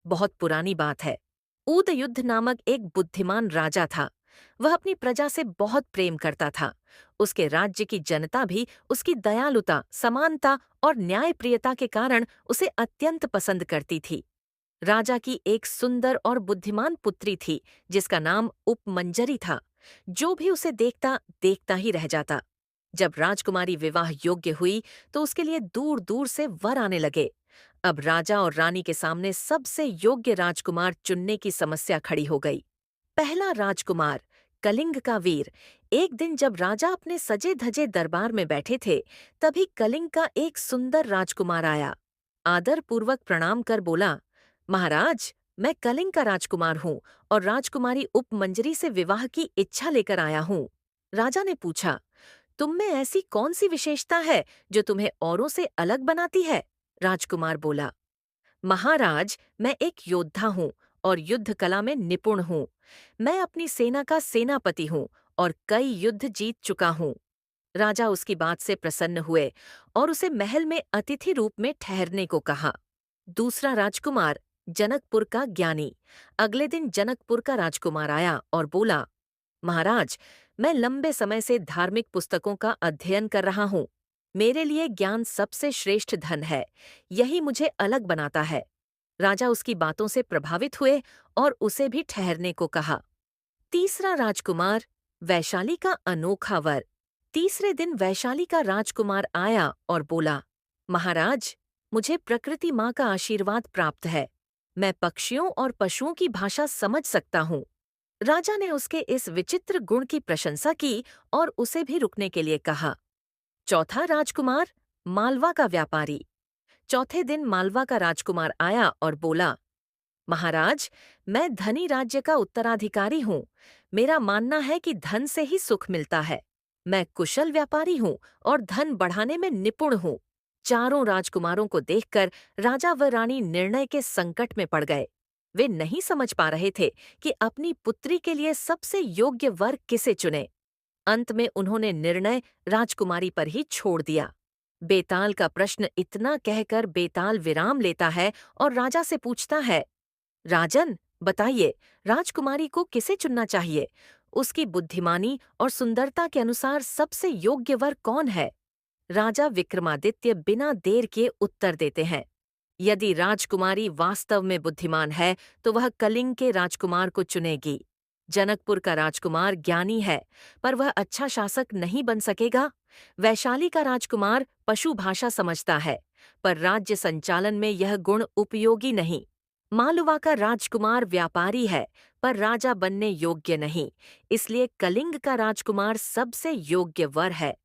बहुत पुरानी बात है। ऊदयुद्ध नामक एक बुद्धिमान राजा था। वह अपनी प्रजा से बहुत प्रेम करता था। उसके राज्य की जनता भी उसकी दयालुता, समानता और न्यायप्रियता के कारण उसे अत्यंत पसंद करती थी। राजा की एक सुंदर और बुद्धिमान पुत्री थी, जिसका नाम उपमंजरी था। जो भी उसे देखता देखता ही रह जाता। जब राजकुमारी विवाह योग्य हुई तो उसके लिए दूर दूर से वर आने लगे। अब राजा और रानी के सामने सबसे योग्य राजकुमार चुनने की समस्या खड़ी हो गई। पहला राजकुमार, कलिंग का वीर। एक दिन जब राजा अपने सजे धजे दरबार में बैठे थे, तभी कलिंग का एक सुंदर राजकुमार आया। आदर पूर्वक प्रणाम कर बोला, महाराज, मैं कलिंग का राजकुमार हूँ और राजकुमारी उपमंजरी से विवाह की इच्छा लेकर आया हूँ। राजा ने पूछा, तुम में ऐसी कौन सी विशेषता है जो तुम्हें औरों से अलग बनाती है? राजकुमार बोला, महाराज, मैं एक योद्धा हूँ और युद्ध कला में निपुण हूँ। मैं अपनी सेना का सेनापति हूँ और कई युद्ध जीत चुका हूँ। राजा उसकी बात से प्रसन्न हुए और उसे महल में अतिथि रूप में ठहरने को कहा। दूसरा राजकुमार, जनकपुर का ज्ञानी। अगले दिन जनकपुर का राजकुमार आया और बोला, महाराज, मैं लंबे समय से धार्मिक पुस्तकों का अध्ययन कर रहा हूँ। मेरे लिए ज्ञान सबसे श्रेष्ठ धन है। यही मुझे अलग बनाता है। राजा उसकी बातों से प्रभावित हुए और उसे भी ठहरने को कहा। तीसरा राजकुमार, वैशाली का अनोखा वर। तीसरे दिन वैशाली का राजकुमार आया और बोला, महाराज, मुझे प्रकृति माँ का आशीर्वाद प्राप्त है। मैं पक्षियों और पशुओं की भाषा समझ सकता हूँ। राजा ने उसके इस विचित्र गुण की प्रशंसा की और उसे भी रुकने के लिए कहा। चौथा राजकुमार, मालवा का व्यापारी। चौथे दिन मालवा का राजकुमार आया और बोला, महाराज, मैं धनी राज्य का उत्तराधिकारी हूँ। मेरा मानना है कि धन से ही सुख मिलता है। मैं कुशल व्यापारी हूँ और धन बढ़ाने में निपुण हूँ। चारों राजकुमारों को देखकर राजा व रानी निर्णय के संकट में पड़ गए। वे नहीं समझ पा रहे थे कि अपनी पुत्री के लिए सबसे योग्य वर किसे चुने। अंत में उन्होंने निर्णय राजकुमारी पर ही छोड़ दिया। बेताल का प्रश्न इतना कहकर बेताल विराम लेता है और राजा से पूछता है, राजन, बताइए, राजकुमारी को किसे चुनना चाहिए? उसकी बुद्धिमानी और सुंदरता के अनुसार सबसे योग्य वर कौन है? राजा विक्रमादित्य बिना देर किए उत्तर देते हैं, यदि राजकुमारी वास्तव में बुद्धिमान है तो वह कलिंग के राजकुमार को चुनेगी। जनकपुर का राजकुमार ज्ञानी है, पर वह अच्छा शासक नहीं बन सकेगा। वैशाली का राजकुमार पशु भाषा समझता है, पर राज्य संचालन में यह गुण उपयोगी नहीं। मालवा का राजकुमार व्यापारी है, पर राजा बनने योग्य नहीं। इसलिए कलिंग का राजकुमार सबसे योग्य वर है।